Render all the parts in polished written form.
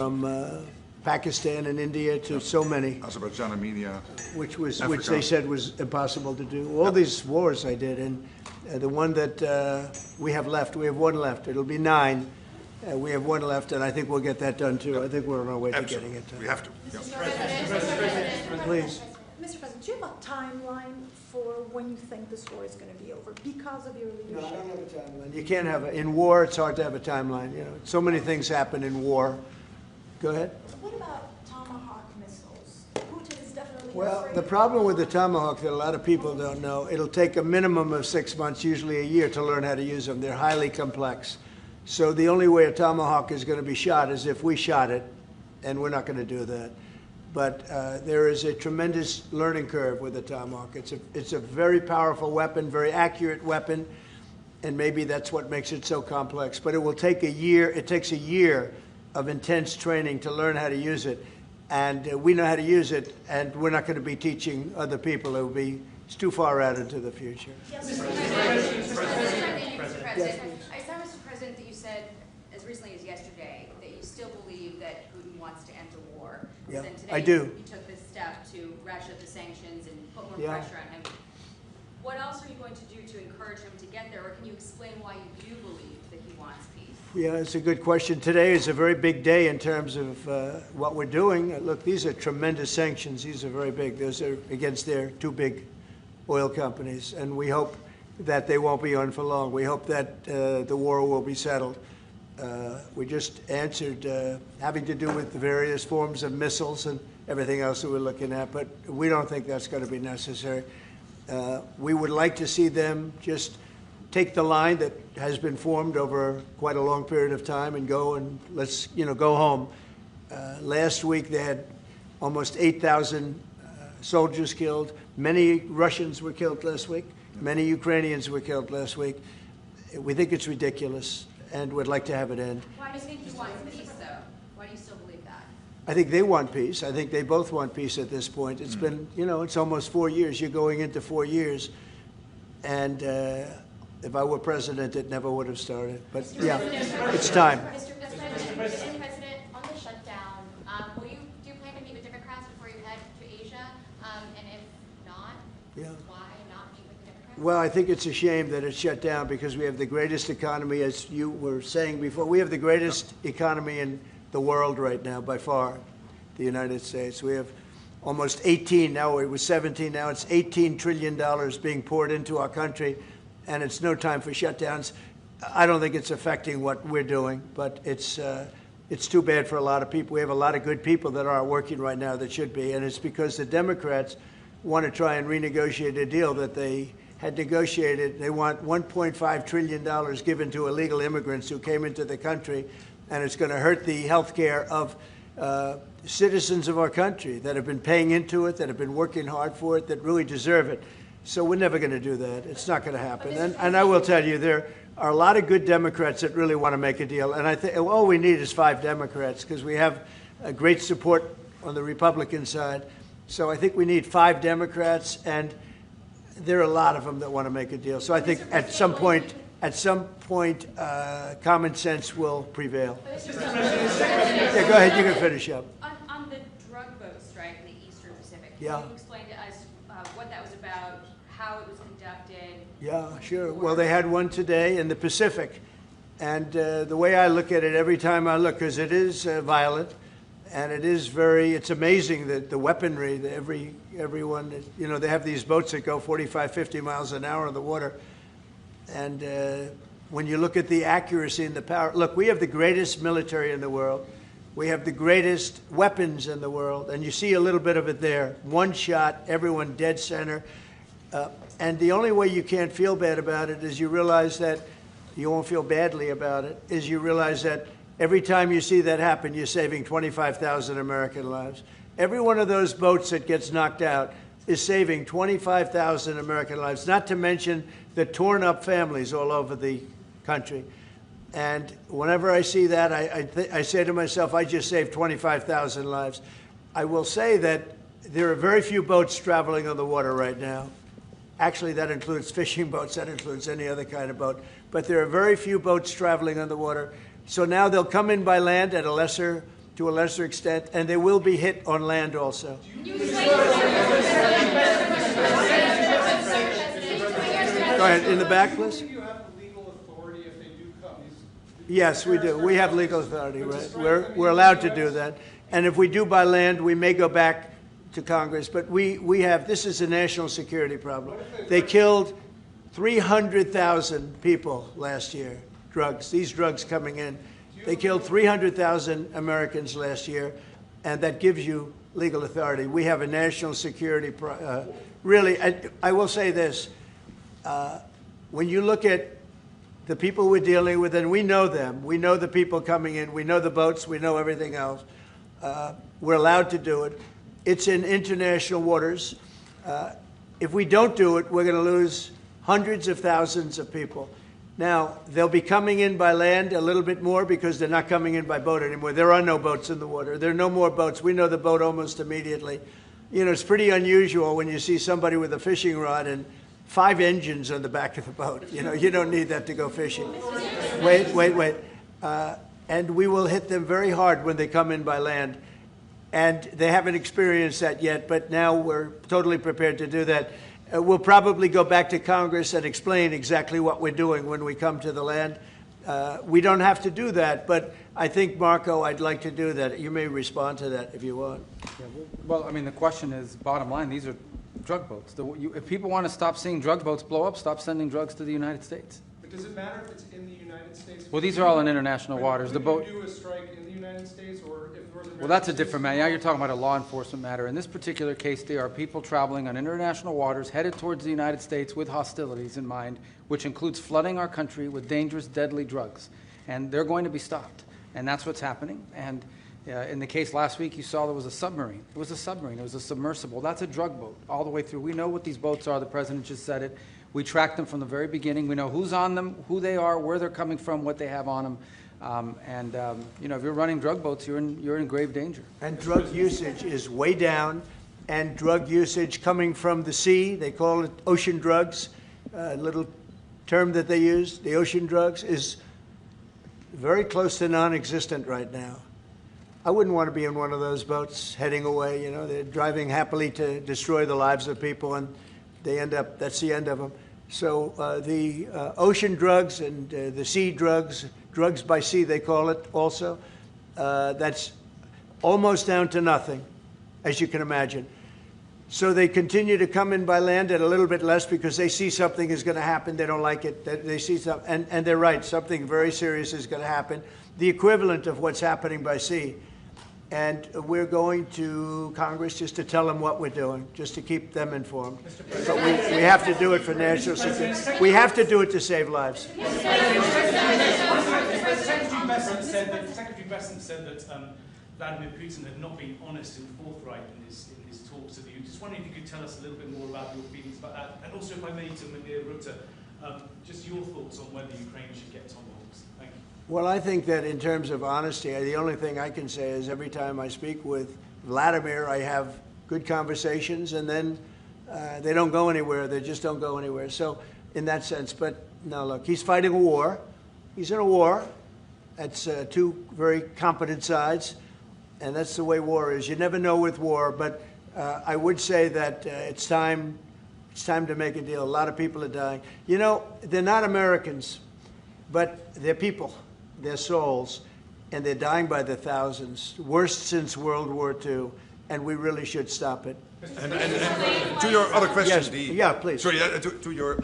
from Pakistan and India to so many, Azerbaijan, Armenia, which Africa. they said was impossible to do. All these wars I did, and the one that we have left, we have one left. It'll be 9. We have one left, and I think we'll get that done too. I think we're on our way to getting it done. We have to. Mr. President, Please. Mr. President, do you have a timeline for when you think this war is going to be over because of your No, I leadership? don't have a timeline. You can't have in war. It's hard to have a timeline. You know, so many things happen in war. Go ahead. What about Tomahawk missiles? Putin is definitely Well, afraid the of problem with the Tomahawk that a lot of people don't know, it'll take a minimum of 6 months, usually a year, to learn how to use them. They're highly complex. So the only way a Tomahawk is going to be shot is if we shot it, and we're not going to do that. But there is a tremendous learning curve with the Tomahawk. It's a very powerful weapon, very accurate weapon, and maybe that's what makes it so complex. But it will take a year. It takes a year of intense training to learn how to use it. And we know how to use it, and we're not going to be teaching other people. It's too far out into the future. Yes, Mr. President, I saw, Mr. President, that you said as recently as yesterday that you still believe that Putin wants to end the war. Yeah, Then today I do. You took this step to ratchet up the sanctions and put more Yeah. pressure on him. What else are you going to do to encourage him to get there, or can you explain why you do believe that he wants peace? Yeah, it's a good question. Today is a very big day in terms of what we're doing. Look, these are tremendous sanctions. These are very big. Those are against their 2 big oil companies, and we hope that they won't be on for long. We hope that the war will be settled. We just answered having to do with the various forms of missiles and everything else that we're looking at, but we don't think that's going to be necessary. We would like to see them just take the line that has been formed over quite a long period of time and go and let's go home. Last week they had almost 8,000 soldiers killed. Many Russians were killed last week. Many Ukrainians were killed last week. We think it's ridiculous, and would like to have it end. Why do you think he wants peace, though? Why do you still believe that? I think they want peace. I think they both want peace at this point. It's been, it's almost 4 years. You're going into 4 years, and if I were president, it never would have started. But yeah, it's time. Mr. President, on the shutdown, do you plan to meet with Democrats before you head to Asia? And if not, why not meet with the Democrats? Well, I think it's a shame that it's shut down because we have the greatest economy, as you were saying before. We have the greatest economy in the world right now, by far, the United States. We have almost 18, now it was 17, now it's $18 trillion being poured into our country, and it's no time for shutdowns. I don't think it's affecting what we're doing, but it's too bad for a lot of people. We have a lot of good people that aren't working right now that should be, and it's because the Democrats want to try and renegotiate a deal that they had negotiated. They want $1.5 trillion given to illegal immigrants who came into the country, and it's going to hurt the health care of citizens of our country that have been paying into it, that have been working hard for it, that really deserve it. So we're never going to do that. It's not going to happen. And I will tell you, there are a lot of good Democrats that really want to make a deal. And I think all we need is 5 Democrats because we have a great support on the Republican side. So I think we need 5 Democrats, and there are a lot of them that want to make a deal. So I think at some point, common sense will prevail. Yeah, go ahead. You can finish up. On the drug boat strike in the Eastern Pacific, Yeah. can you explain to us what that was about, how it was conducted? Yeah, sure. Well, they had one today in the Pacific. And the way I look at it every time I look, because it is violent, and it's amazing that the weaponry, that everyone, they have these boats that go 45, 50 miles an hour in the water. And when you look at the accuracy and the power, look, we have the greatest military in the world. We have the greatest weapons in the world. And you see a little bit of it there. One shot, everyone dead center. And the only way you can't feel bad about it is you realize that you won't feel badly about it, is you realize that every time you see that happen, you're saving 25,000 American lives. Every one of those boats that gets knocked out is saving 25,000 American lives, not to mention the torn up families all over the country. And whenever I see that, I say to myself, I just saved 25,000 lives. I will say that there are very few boats traveling on the water right now. Actually, that includes fishing boats, that includes any other kind of boat. But there are very few boats traveling on the water. So now they'll come in by land at a lesser to a lesser extent, and they will be hit on land also. Can you explain Go ahead, in the back, please. Do you have legal authority if they do come? Yes, we do. We have legal authority, right? We're allowed to do that. And if we do by land, we may go back to Congress. But we have, this is a national security problem. They killed 300,000 people last year, these drugs coming in. They killed 300,000 Americans last year, and that gives you legal authority. We have a national security, really, I will say this. When you look at the people we're dealing with, and we know them, we know the people coming in, we know the boats, we know everything else. We're allowed to do it. It's in international waters. If we don't do it, we're going to lose hundreds of thousands of people. Now, they'll be coming in by land a little bit more because they're not coming in by boat anymore. There are no boats in the water. There are no more boats. We know the boat almost immediately. You know, it's pretty unusual when you see somebody with a fishing rod and 5 engines on the back of the boat. You know, you don't need that to go fishing. Wait. And we will hit them very hard when they come in by land. And they haven't experienced that yet, but now we're totally prepared to do that. We'll probably go back to Congress and explain exactly what we're doing when we come to the land. We don't have to do that, but I think, Marco, I'd like to do that. You may respond to that if you want. Yeah, well, I mean, the question is, bottom line, these are drug boats. If people want to stop seeing drug boats blow up, stop sending drugs to the United States. But does it matter if it's in the United States? Well, these are all in international waters. The boat. Could you do a strike in the United States, or if North America? Well, that's a different matter. Now you're talking about a law enforcement matter. In this particular case, there are people traveling on international waters headed towards the United States with hostilities in mind, which includes flooding our country with dangerous, deadly drugs. And they're going to be stopped. And that's what's happening. And in the case last week, you saw there was a submarine. It was a submarine. It was a submersible. That's a drug boat all the way through. We know what these boats are. The president just said it. We track them from the very beginning. We know who's on them, who they are, where they're coming from, what they have on them. You know, if you're running drug boats, you're in grave danger. And drug usage is way down, and drug usage coming from the sea, they call it ocean drugs, a little term that they use, the ocean drugs, is very close to non-existent right now. I wouldn't want to be in one of those boats heading away. You know, they're driving happily to destroy the lives of people, and they end up, that's the end of them. So the ocean drugs and the sea drugs, drugs by sea they call it also, that's almost down to nothing, as you can imagine. So they continue to come in by land at a little bit less because they see something is going to happen. They don't like it. They see something, and they're right, something very serious is going to happen, the equivalent of what's happening by sea. And we're going to Congress just to tell them what we're doing, just to keep them informed. But we have to do it for national security. We have to do it to save lives. Secretary Bessent said that Vladimir Putin had not been honest and forthright in his talks with you. Just wondering if you could tell us a little bit more about your feelings about that. And also, if I may, to Rutte, just your thoughts on whether Ukraine should get tomahawks. Thank you. Well, I think that in terms of honesty, the only thing I can say is every time I speak with Vladimir, I have good conversations, and then they don't go anywhere. They just don't go anywhere. So in that sense, but no, look, he's fighting a war. He's in a war. That's two very competent sides, and that's the way war is. You never know with war, but I would say that it's time to make a deal. A lot of people are dying. You know, they're not Americans, but they're people. They're souls, and they're dying by the thousands, worst since World War II, and we really should stop it. And to your other question, yes. Yeah, please. Sorry, to your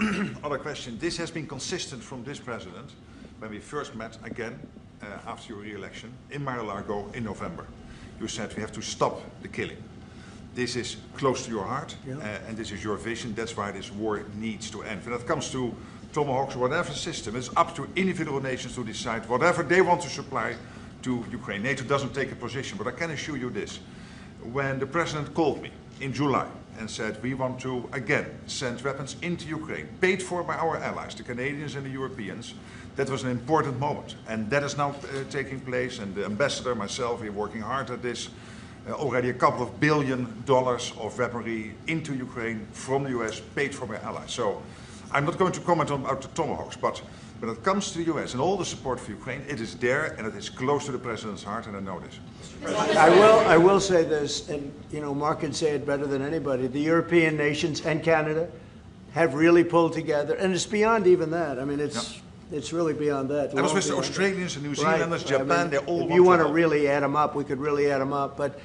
other question, this has been consistent from this president when we first met again after your re-election in Mar-a-Lago in November. You said we have to stop the killing. This is close to your heart, yeah. And this is your vision. That's why this war needs to end. When it comes to tomahawks or whatever system, it's up to individual nations to decide whatever they want to supply to Ukraine. NATO doesn't take a position, but I can assure you this. When the president called me in July and said we want to again send weapons into Ukraine, paid for by our allies, the Canadians and the Europeans, that was an important moment. And that is now taking place, and the ambassador, myself, we're working hard at this. Already a couple of $2 billion of weaponry into Ukraine from the US, paid for by allies. So I'm not going to comment on about the tomahawks, but When it comes to the US and all the support for Ukraine, it is there and it is close to the President's heart, and I know this. I will say this, and Mark can say it better than anybody. The European nations and Canada have really pulled together, and it's beyond even that. I mean, it's really beyond that. And also with the Australians and New Zealanders, Japan, they all. If you want to really add them up, we could really add them up. But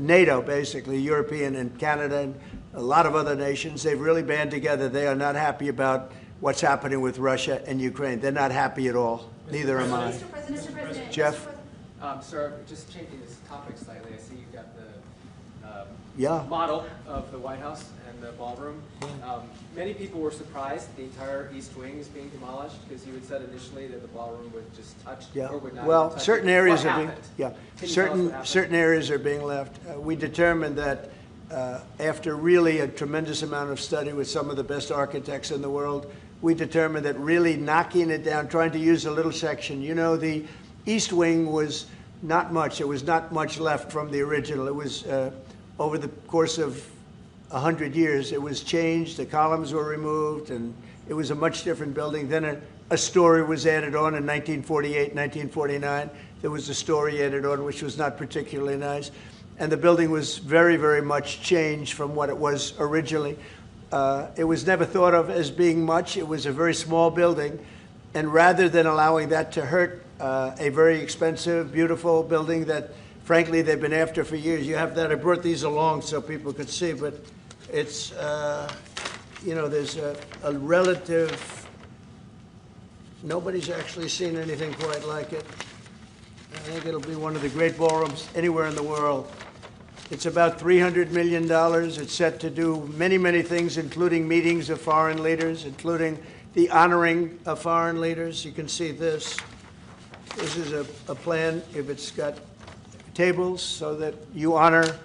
NATO, basically, European and Canada, and a lot of other nations, they've really band together. They are not happy about what's happening with Russia and Ukraine. They're not happy at all. Neither am I. Mr. President. Jeff? Sir, just changing this topic slightly, I see you've got the Yeah. model of the White House and the ballroom. Many people were surprised the entire East Wing is being demolished because you had said initially that the ballroom would just touch or would not. Well, touch certain it. areas What are being happened? certain areas are being left. We determined that after really a tremendous amount of study with some of the best architects in the world, we determined that really knocking it down, trying to use a little section. The East Wing was not much. There was not much left from the original. It was over the course of 100 years, it was changed. The columns were removed, and it was a much different building. Then a story was added on in 1948, 1949. There was a story added on, which was not particularly nice. And the building was very, very much changed from what it was originally. It was never thought of as being much. It was a very small building. And rather than allowing that to hurt a very expensive, beautiful building that, frankly, they've been after for years. You have that. I brought these along so people could see, but it's, there's a relative, nobody's actually seen anything quite like it. I think it'll be one of the great ballrooms anywhere in the world. It's about $300 million. It's set to do many, many things, including meetings of foreign leaders, including the honoring of foreign leaders. You can see this. This is a plan. If it's got tables so that you honor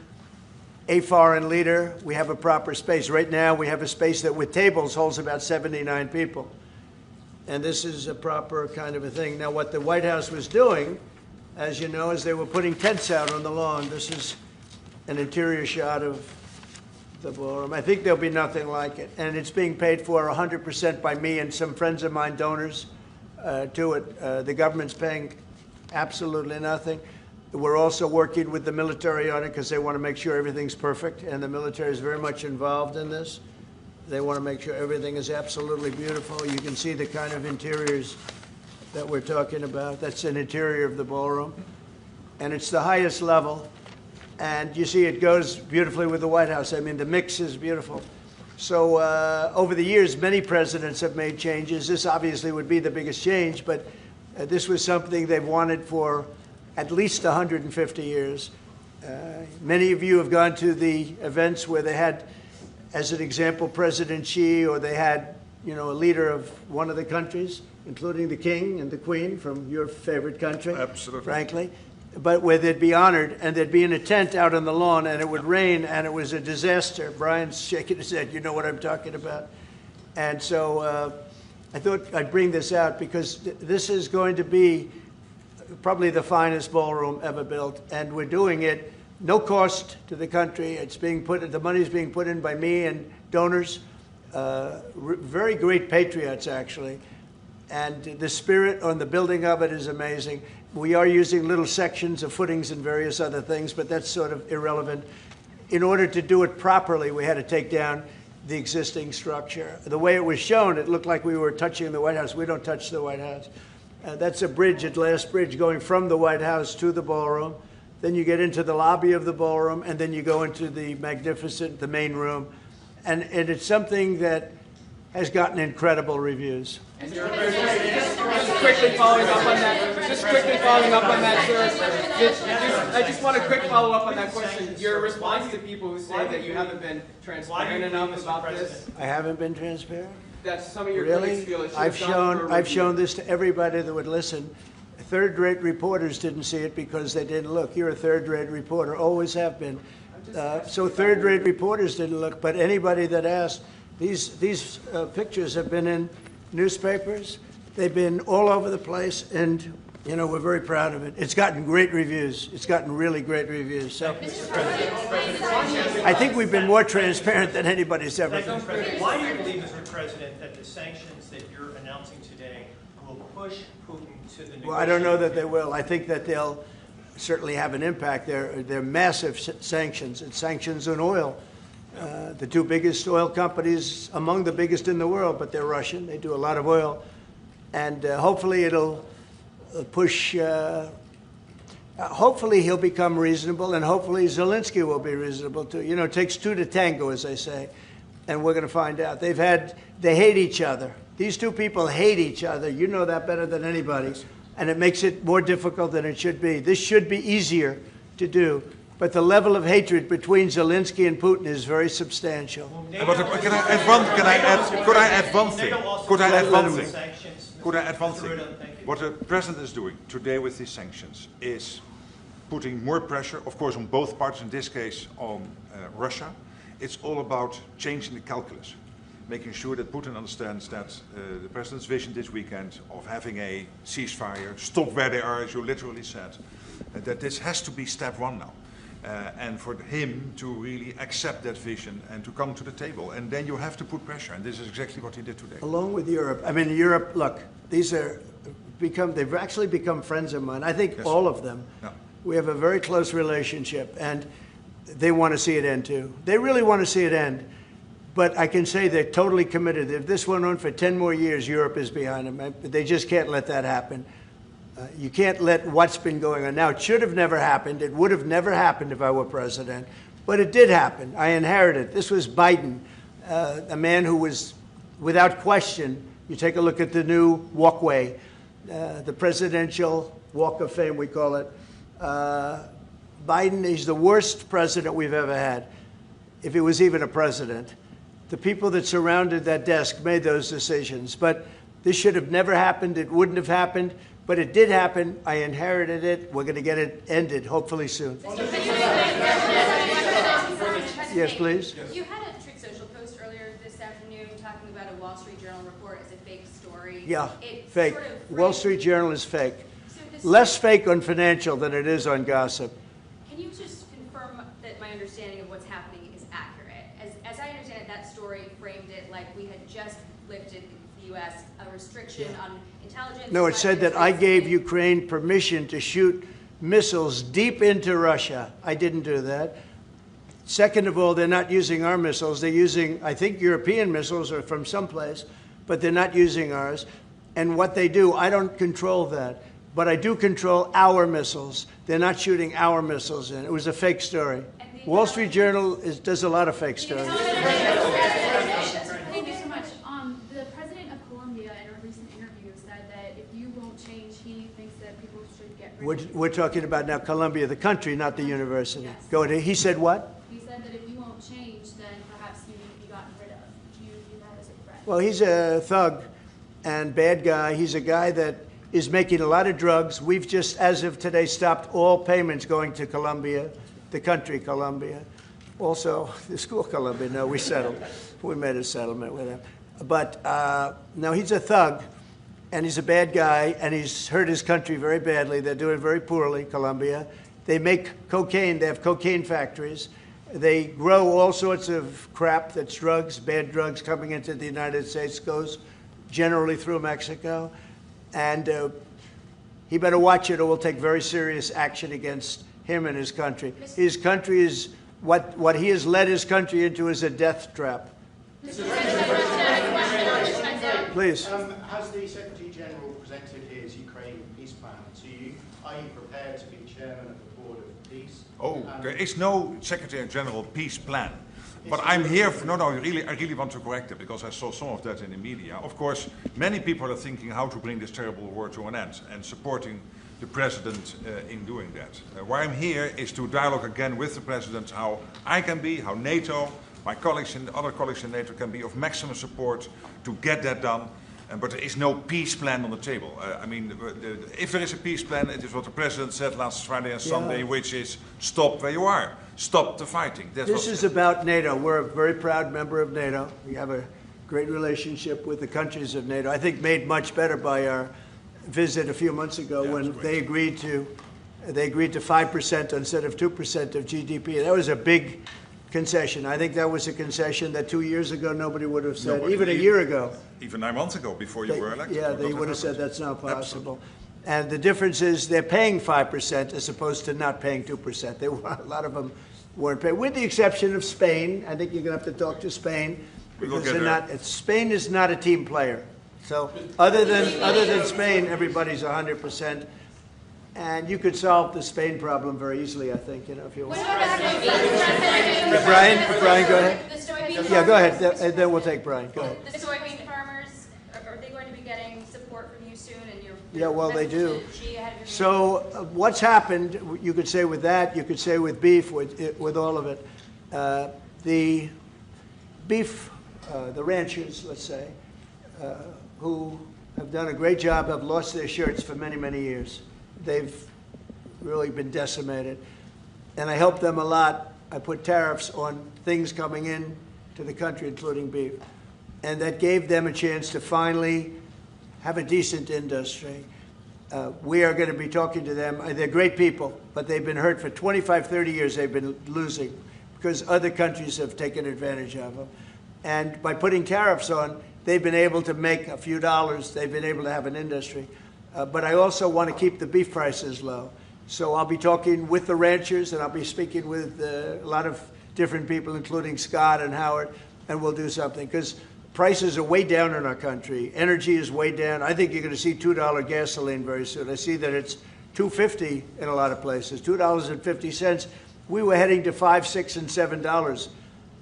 a foreign leader, we have a proper space. Right now, we have a space that with tables holds about 79 people. And this is a proper kind of a thing. Now, what the White House was doing, as you know, is they were putting tents out on the lawn. This is an interior shot of the ballroom. I think there'll be nothing like it. And it's being paid for 100% by me and some friends of mine, donors to it. The government's paying absolutely nothing. We're also working with the military on it because they want to make sure everything's perfect, and the military is very much involved in this. They want to make sure everything is absolutely beautiful. You can see the kind of interiors that we're talking about. That's an interior of the ballroom, and it's the highest level. And you see it goes beautifully with the White House. I mean, the mix is beautiful. So over the years, many presidents have made changes. This obviously would be the biggest change, but this was something they've wanted for at least 150 years. Many of you have gone to the events where they had, as an example, President Xi, or they had, a leader of one of the countries, including the king and the queen from your favorite country, Absolutely. frankly, but where they'd be honored, and they'd be in a tent out on the lawn, and it would rain, and it was a disaster. Brian's shaking his head. You know what I'm talking about. And so I thought I'd bring this out because this is going to be probably the finest ballroom ever built, and we're doing it no cost to the country. It's being the money's being put in by me and donors, very great patriots actually, and the spirit on the building of it is amazing. We are using little sections of footings and various other things, but that's sort of irrelevant. In order to do it properly, we had to take down the existing structure. The way it was shown, it looked like we were touching the White House. We don't touch the White House. That's a bridge, a glass bridge, going from the White House to the ballroom. Then you get into the lobby of the ballroom, and then you go into the the main room. And it's something that has gotten incredible reviews. And just quickly following up on that, sir. I just want a quick follow-up on that question. Your response to people who say that you haven't been transparent enough about this? I haven't been transparent? That some of your Really? critics feel it should I've have gone for a I've review. shown this to everybody that would listen. Third-rate reporters didn't see it because they didn't look. You're a third-rate reporter, always have been. So third-rate reporters didn't look, but anybody that asked, these pictures have been in newspapers. They've been all over the place, and we're very proud of it. It's gotten great reviews. It's gotten really great reviews. So I think we've been more transparent than anybody's ever been. Why do you believe, Mr. President, that the sanctions that you're announcing today will push Putin to the negotiating Well, I don't know that they table? will. I think that they'll certainly have an impact. They're massive sanctions. It's sanctions on oil. The two biggest oil companies, among the biggest in the world, but they're Russian. They do a lot of oil. And hopefully it'll push, hopefully he'll become reasonable, and hopefully Zelensky will be reasonable too. You know, it takes two to tango, as they say, and we're going to find out. They hate each other. These two people hate each other. You know that better than anybody. And it makes it more difficult than it should be. This should be easier to do. But the level of hatred between Zelensky and Putin is very substantial. But could I add one thing? Could I add one thing? What the president is doing today with these sanctions is putting more pressure, of course, on both parties, in this case on Russia. It's all about changing the calculus, making sure that Putin understands that the president's vision this weekend of having a ceasefire, stop where they are, as you literally said, that this has to be step one now. And for him to really accept that vision and to come to the table. And then you have to put pressure, and this is exactly what he did today. Along with Europe. I mean, Europe, look, they've actually become friends of mine. I think Yes. all of them. Yeah. We have a very close relationship, and they want to see it end too. They really want to see it end. But I can say they're totally committed. If this went on for 10 more years, Europe is behind them. They just can't let that happen. You can't let what's been going on. Now, it should have never happened. It would have never happened if I were president. But it did happen. I inherited. This was Biden, a man who was, without question, you take a look at the new walkway, the Presidential Walk of Fame, we call it. Biden is the worst president we've ever had, if he was even a president. The people that surrounded that desk made those decisions. But this should have never happened. It wouldn't have happened. But it did happen. I inherited it. We're going to get it ended, hopefully soon. Yes, please. You had a Truth Social post earlier this afternoon talking about a Wall Street Journal report as a fake story. Yeah, It fake. sort of Wall Street Journal is fake. So this- Less fake on financial than it is on gossip. Can you just confirm that my understanding of what's happening is accurate? As I understand it, that story framed it like we had just lifted the U.S. a restriction on intelligence. No, it said that I gave Ukraine permission to shoot missiles deep into Russia. I didn't do that. Second of all, they're not using our missiles. They're using, I think, European missiles or from someplace, but they're not using ours. And what they do, I don't control that. But I do control our missiles. They're not shooting our missiles in. It was a fake story. Wall Street Journal does a lot of fake stories. Thank you so much. The president of Colombia in a recent interview said that if you won't change, he thinks that people should get rid of you. We're talking about now Colombia, the country, not the university. Yes. Go ahead. He said what? He said that if you won't change, then perhaps you need to be gotten rid of. Do you view that as a threat? Well, he's a thug and bad guy. He's a guy that is making a lot of drugs. We've just, as of today, stopped all payments going to Colombia, the country Colombia. Also, the school Colombia. No, we settled. We made a settlement with him. But no, he's a thug, and he's a bad guy, and he's hurt his country very badly. They're doing very poorly, Colombia. They make cocaine. They have cocaine factories. They grow all sorts of crap that's drugs, bad drugs coming into the United States, goes generally through Mexico. And he better watch it or we'll take very serious action against him and his country. His country is, what he has led his country into is a death trap. Please. Has the Secretary General presented his Ukraine peace plan to you? Are you prepared to be chairman of the Board of Peace? Oh, there is no Secretary General peace plan. But I'm here for, I really want to correct it because I saw some of that in the media. Of course, many people are thinking how to bring this terrible war to an end and supporting the president in doing that. Why I'm here is to dialogue again with the president how I can be, how NATO, my colleagues and other colleagues in NATO can be of maximum support to get that done. But there is no peace plan on the table. I mean, if there is a peace plan, it is what the president said last Friday and Sunday, which is stop where you are. Stop the fighting. This is about NATO. We're a very proud member of NATO. We have a great relationship with the countries of NATO. I think made much better by our visit a few months ago when they agreed to 5% instead of 2% of GDP. That was a big concession. I think that was a concession that 2 years ago nobody would have said, Nobody, even a year ago. Even 9 months ago, before you were elected. Yeah, It they not would have said happened. that's not possible. Absolutely. And the difference is they're paying 5% as opposed to not paying 2%. A lot of them weren't paying, with the exception of Spain. I think you're going to have to talk to Spain because get they're there. not. Spain is not a team player. So other than Spain, everybody's 100%. And you could solve the Spain problem very easily, I think, you know, if you want. Yeah, Brian, go ahead. The soybean Yeah, go ahead, farmers- and then we'll take Brian. Go ahead. The soybean farmers, are they going to be getting support from you soon and your? Yeah, well, they do. message to Xi ahead of your So what's happened, you could say with that, you could say with beef, with all of it. The beef, the ranchers, let's say, who have done a great job, have lost their shirts for many, many years. They've really been decimated. And I helped them a lot. I put tariffs on things coming in to the country, including beef. And that gave them a chance to finally have a decent industry. We are going to be talking to them. They're great people, but they've been hurt for 25, 30 years. They've been losing because other countries have taken advantage of them. And by putting tariffs on, they've been able to make a few dollars. They've been able to have an industry. But I also want to keep the beef prices low. So I'll be talking with the ranchers, and I'll be speaking with a lot of different people, including Scott and Howard, and we'll do something. Because prices are way down in our country. Energy is way down. I think you're going to see $2 gasoline very soon. I see that it's $2.50 in a lot of places, $2.50. We were heading to $5, $6, and $7.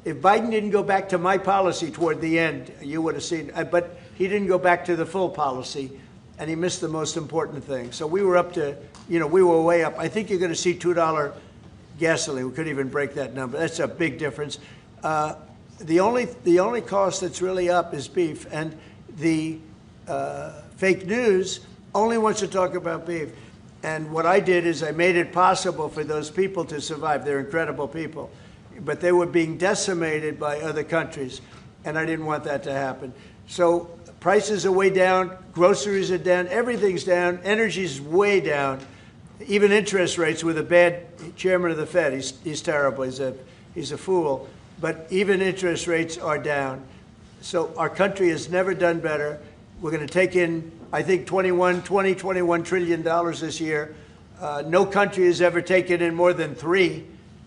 If Biden didn't go back to my policy toward the end, you would have seen, but he didn't go back to the full policy, and he missed the most important thing. So we were up to, we were way up. I think you're going to see $2 gasoline. We couldn't even break that number. That's a big difference. The only cost that's really up is beef, and the fake news only wants to talk about beef. And what I did is I made it possible for those people to survive. They're incredible people. But they were being decimated by other countries, and I didn't want that to happen. So prices are way down, groceries are down, everything's down, energy's way down. Even interest rates with a bad chairman of the Fed, he's terrible, he's a fool. But even interest rates are down. So our country has never done better. We're going to take in, I think, $21 trillion this year. No country has ever taken in more than $3.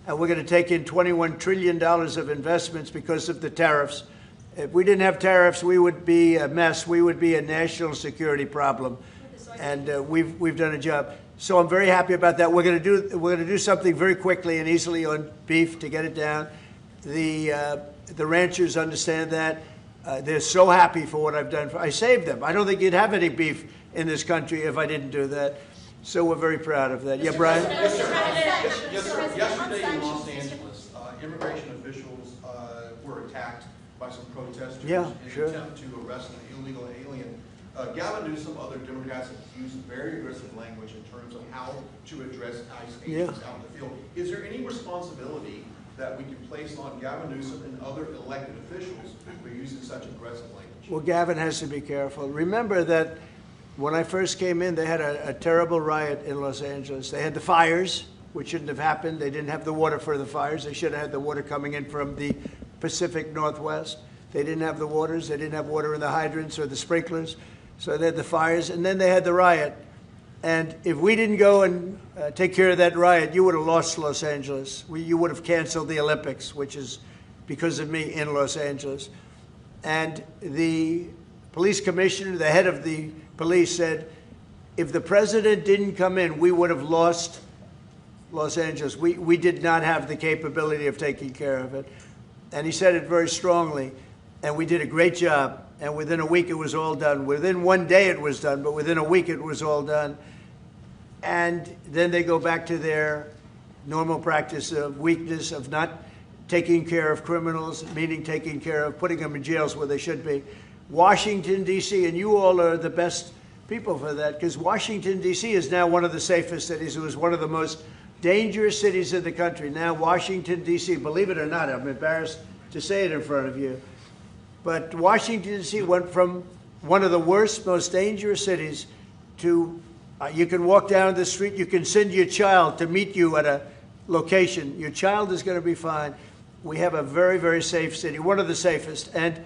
And we're going to take in $21 trillion of investments because of the tariffs. If we didn't have tariffs, we would be a mess. We would be a national security problem. And we've done a job. So I'm very happy about that. We're going to do something very quickly and easily on beef to get it down. The ranchers understand that. They're so happy for what I've done. I saved them. I don't think you'd have any beef in this country if I didn't do that. So we're very proud of that. Yeah, Brian? Yes, sir. Yesterday in Los Angeles, immigration officials were attacked by some protesters in an attempt to arrest an illegal alien. Gavin Newsom, other Democrats have used very aggressive language in terms of how to address ICE agents out in the field. Is there any responsibility that we can place on Gavin Newsom and other elected officials for using such aggressive language? Well, Gavin has to be careful. Remember that when I first came in, they had a terrible riot in Los Angeles. They had the fires, which shouldn't have happened. They didn't have the water for the fires. They should have had the water coming in from the Pacific Northwest. They didn't have the waters. They didn't have water in the hydrants or the sprinklers. So they had the fires, and then they had the riot. And if we didn't go and take care of that riot, you would have lost Los Angeles. You would have canceled the Olympics, which is because of me in Los Angeles. And the police commissioner, the head of the police, said, if the president didn't come in, we would have lost Los Angeles. We did not have the capability of taking care of it. And he said it very strongly. And we did a great job. And within a week, it was all done. Within one day, it was done. But within a week, it was all done. And then they go back to their normal practice of weakness, of not taking care of criminals, meaning taking care of putting them in jails where they should be. Washington, D.C., and you all are the best people for that, because Washington, D.C. is now one of the safest cities. It was one of the most dangerous cities in the country. Now Washington, D.C., believe it or not, I'm embarrassed to say it in front of you, but Washington, D.C. went from one of the worst, most dangerous cities to you can walk down the street, you can send your child to meet you at a location. Your child is going to be fine. We have a very, very safe city, one of the safest, and,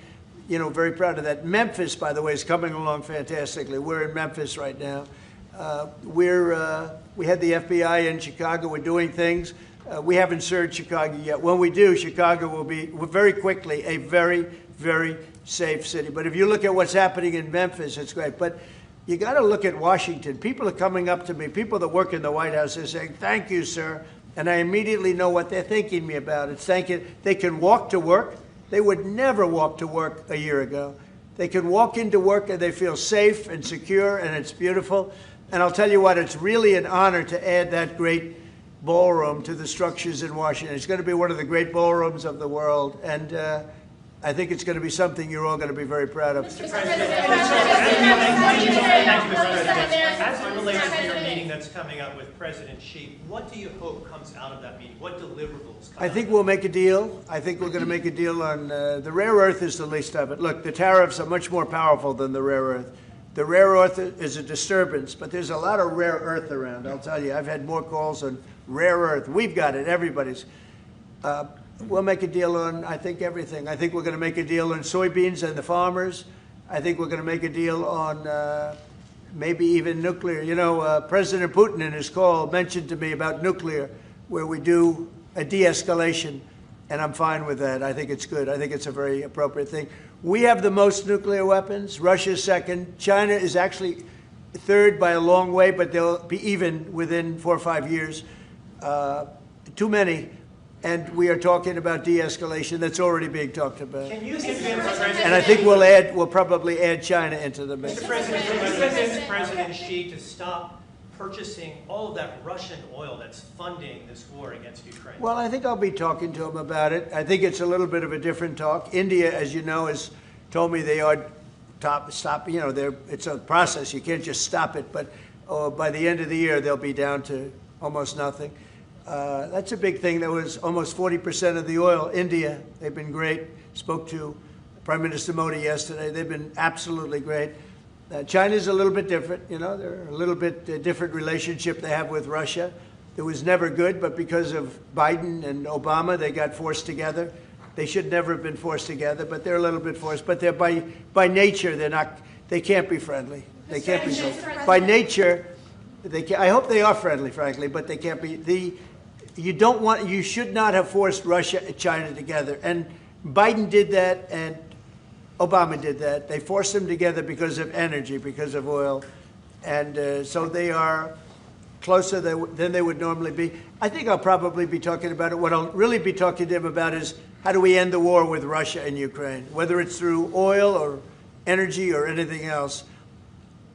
you know, very proud of that. Memphis, by the way, is coming along fantastically. We're in Memphis right now. We had the FBI in Chicago. We're doing things. We haven't served Chicago yet. When we do, Chicago will be very quickly a very, very safe city. But if you look at what's happening in Memphis, it's great. But you got to look at Washington. People are coming up to me, people that work in the White House, are saying, "Thank you, sir." And I immediately know what they're thanking me about. It's thanking, they can walk to work. They would never walk to work a year ago. They can walk into work and they feel safe and secure, and it's beautiful. And I'll tell you what, it's really an honor to add that great ballroom to the structures in Washington. It's going to be one of the great ballrooms of the world. And I think it's going to be something you're all going to be very proud of. Mr. President, thank you, Mr. President. As it relates to your meeting that's coming up with President Xi, what do you hope comes out of that meeting? What deliverables come I think we'll make a deal. I think we're going to make a deal on the rare earth is the least of it. Look, the tariffs are much more powerful than the rare earth. The rare earth is a disturbance, but there's a lot of rare earth around. I'll tell you, I've had more calls on rare earth. We've got it. Everybody's. We'll make a deal on, I think, everything. I think we're going to make a deal on soybeans and the farmers. I think we're going to make a deal on maybe even nuclear. You know, President Putin in his call mentioned to me about nuclear, where we do a de-escalation, and I'm fine with that. I think it's good. I think it's a very appropriate thing. We have the most nuclear weapons. Russia's second. China is actually third by a long way, but they'll be even within 4 or 5 years. Too many. And we are talking about de-escalation. That's already being talked about. Can you convince President And I think we'll probably add China into the mix. Mr. President, can you convince President Xi to stop purchasing all of that Russian oil that's funding this war against Ukraine? Well, I think I'll be talking to him about it. I think it's a little bit of a different talk. India, as you know, has told me they are stop. You know, it's a process. You can't just stop it. But by the end of the year, they'll be down to almost nothing. That's a big thing. That was almost 40% of the oil. India, they've been great. Spoke to Prime Minister Modi yesterday. They've been absolutely great. China's a little bit different. You know, they're a little bit different relationship they have with Russia. It was never good, but because of Biden and Obama, they got forced together. They should never have been forced together, but they're a little bit forced. But they're by nature, they're not. They can't be friendly. They can't be friendly. By nature, they can, I hope they are friendly, frankly, but they can't be. You should not have forced Russia and China together. And Biden did that, and Obama did that. They forced them together because of energy, because of oil. And so they are closer than they would normally be. I think I'll probably be talking about it. What I'll really be talking to him about is how do we end the war with Russia and Ukraine, whether it's through oil or energy or anything else.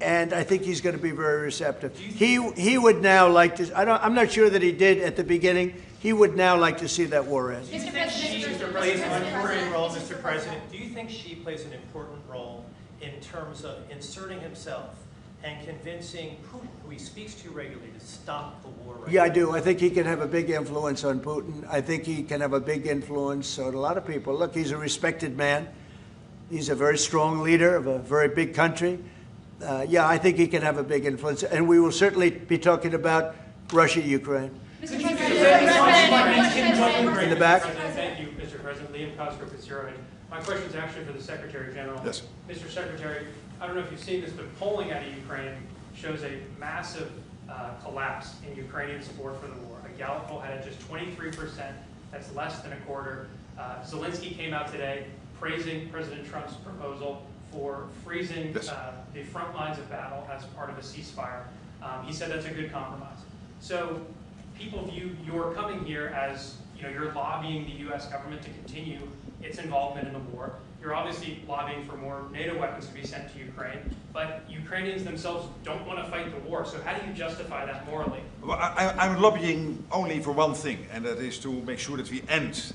And I think he's going to be very receptive. He would now like to. I'm not sure that he did at the beginning. He would now like to see that war end. Do you think Xi plays an important role, Mr. President? Do you think Xi plays an important role in terms of inserting himself and convincing Putin, who he speaks to regularly, to stop the war? Yeah, I do. I think he can have a big influence on Putin. I think he can have a big influence on a lot of people. Look, he's a respected man. He's a very strong leader of a very big country. Yeah, I think he can have a big influence, and we will certainly be talking about Russia, Ukraine. Mr. In the back. Thank you, Mr. President. Liam Cosgrove at Zero Hedge. My question is actually for the Secretary General. Yes. Mr. Secretary, I don't know if you've seen this, but polling out of Ukraine shows a massive collapse in Ukrainian support for the war. A Gallup poll had it just 23%. That's less than a quarter. Zelensky came out today praising President Trump's proposal for freezing the front lines of battle as part of a ceasefire. He said that's a good compromise. So people view your coming here as, you know, you're lobbying the U.S. government to continue its involvement in the war. You're obviously lobbying for more NATO weapons to be sent to Ukraine, but Ukrainians themselves don't want to fight the war. So how do you justify that morally? Well, I'm lobbying only for one thing, and that is to make sure that we end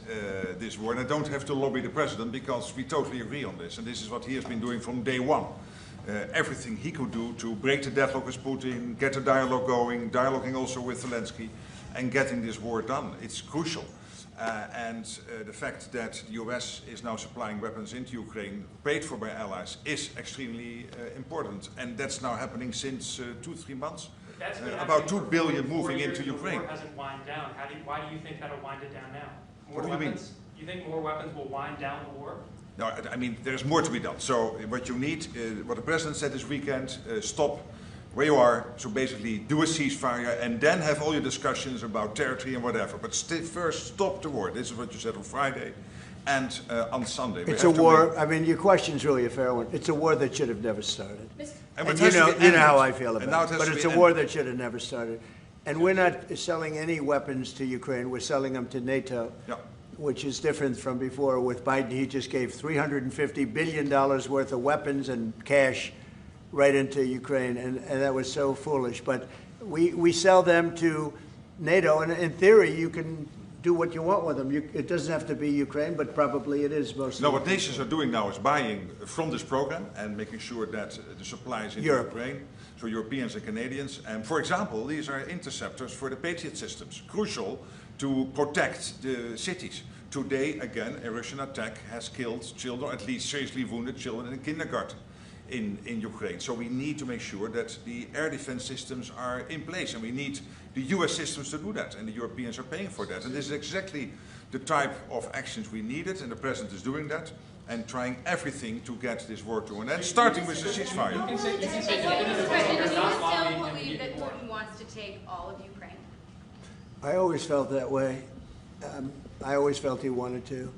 this war. And I don't have to lobby the president because we totally agree on this. And this is what he has been doing from day one. Everything he could do to break the deadlock with Putin, get a dialogue going, dialoguing also with Zelensky, and getting this war done. It's crucial. The fact that the US is now supplying weapons into Ukraine, paid for by allies, is extremely important. And that's now happening since 2-3 months. That's been about happening 2 for billion 4 moving years into and the Ukraine. war hasn't wind down. Why do you think that'll wind it down now? What do you mean? You think more weapons will wind down the war? No, I mean, there's more to be done. So what you need, what the president said this weekend, stop where you are. So basically do a ceasefire and then have all your discussions about territory and whatever. But first stop the war. This is what you said on Friday and on Sunday. It's a war. I mean, your question's really a fair one. It's a war that should have never started. And you know how I feel about it. But it's a war that should have never started. And we're not selling any weapons to Ukraine. We're selling them to NATO. Yeah. Which is different from before. With Biden, he just gave $350 billion worth of weapons and cash right into Ukraine, and that was so foolish. But we sell them to NATO, and in theory, you can do what you want with them. It doesn't have to be Ukraine, but probably it is mostly. No, what nations are doing now is buying from this program and making sure that the supplies in Ukraine, so Europeans and Canadians. And for example, these are interceptors for the Patriot systems, crucial to protect the cities. Today, again, a Russian attack has killed children, at least seriously wounded children in a kindergarten in Ukraine. So we need to make sure that the air defense systems are in place, and we need the US systems to do that, and the Europeans are paying for that. And this is exactly the type of actions we needed, and the president is doing that, and trying everything to get this war to an end, starting with the ceasefire. Do you still believe that Putin wants to take all of Ukraine? I always felt that way. I always felt he wanted to.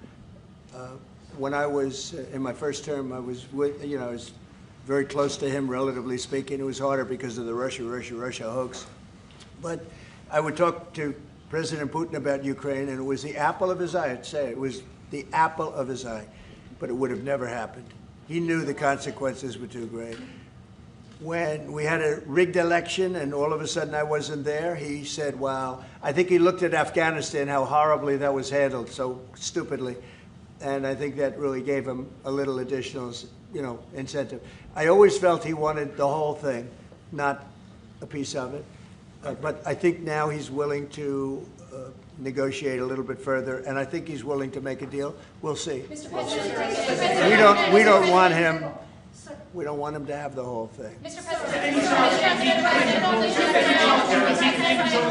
When I was in my first term, I was I was very close to him, relatively speaking. It was harder because of the Russia hoax. But I would talk to President Putin about Ukraine, and it was the apple of his eye. I'd say it was the apple of his eye, but it would have never happened. He knew the consequences were too great. When we had a rigged election and all of a sudden I wasn't there, he said, wow. I think he looked at Afghanistan, how horribly that was handled, so stupidly. And I think that really gave him a little additional, incentive. I always felt he wanted the whole thing, not a piece of it. But I think now he's willing to negotiate a little bit further, and I think he's willing to make a deal. We'll see. Mr. President, we don't want him. We don't want him to have the whole thing. Mr. President.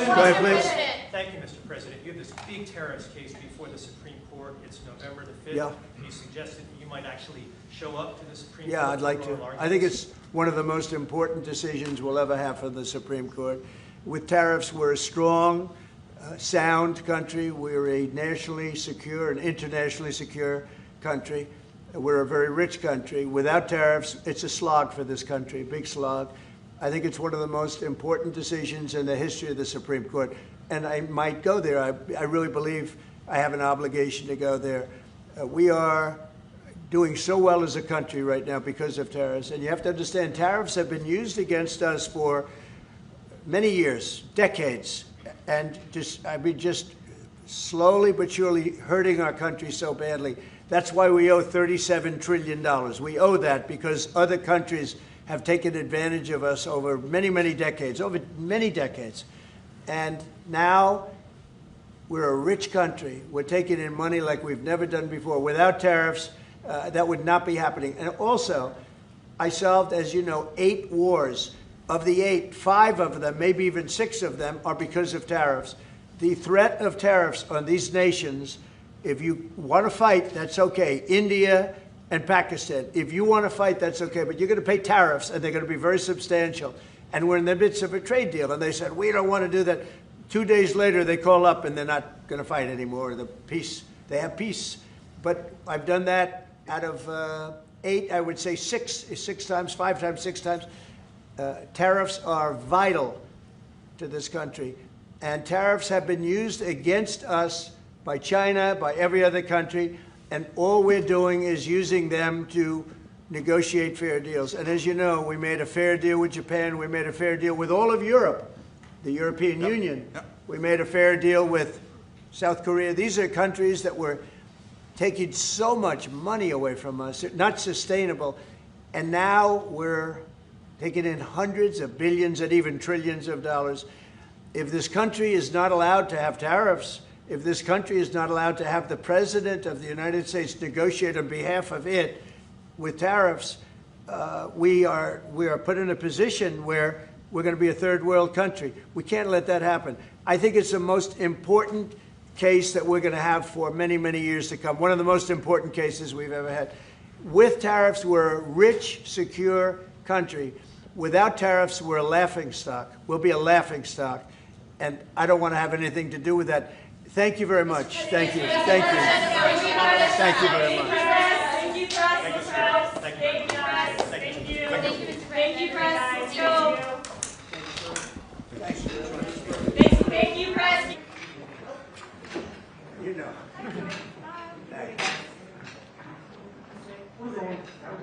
Go ahead, please. Thank you, Mr. President. You have this big tariffs case before the Supreme Court. It's November the 5th. Yeah. And you suggested that you might actually show up to the Supreme Court. Yeah, I'd like to. for oral I think arguments. it's one of the most important decisions we'll ever have from the Supreme Court. With tariffs, we're a strong, sound country. We're a nationally secure and internationally secure country. We're a very rich country. Without tariffs, it's a slog for this country, a big slog. I think it's one of the most important decisions in the history of the Supreme Court. And I might go there. I really believe I have an obligation to go there. We are doing so well as a country right now because of tariffs. And you have to understand, tariffs have been used against us for many years, decades. And just slowly but surely hurting our country so badly. That's why we owe $37 trillion. We owe that because other countries have taken advantage of us over many, many decades, And now we're a rich country. We're taking in money like we've never done before. Without tariffs, that would not be happening. And also, I solved, as you know, 8 wars. Of the 8, 5 of them, maybe even 6 of them, are because of tariffs. The threat of tariffs on these nations, if you want to fight, that's okay. India and Pakistan. If you want to fight, that's okay. But you're going to pay tariffs, and they're going to be very substantial. And we're in the midst of a trade deal. And they said, we don't want to do that. 2 days later, they call up, and they're not going to fight anymore. They have peace. But I've done that out of 8, I would say 6 times, 5 times, 6 times. Tariffs are vital to this country. And tariffs have been used against us by China, by every other country, and all we're doing is using them to negotiate fair deals. And as you know, we made a fair deal with Japan, we made a fair deal with all of Europe, the European Union. We made a fair deal with South Korea. These are countries that were taking so much money away from us, not sustainable, and now we're taking in hundreds of billions and even trillions of dollars. If this country is not allowed to have tariffs, if this country is not allowed to have the President of the United States negotiate on behalf of it with tariffs, we are put in a position where we're going to be a third world country. We can't let that happen. I think it's the most important case that we're going to have for many, many years to come. One of the most important cases we've ever had. With tariffs, we're a rich, secure country. Without tariffs, we're a laughingstock. We'll be a laughingstock. And I don't want to have anything to do with that. Thank you very much. Thank you. Thank you. Thank you very much. Thank you, press. Thank you, press. Thank you. Thank you, press. Let's go. Thank you, press. You know.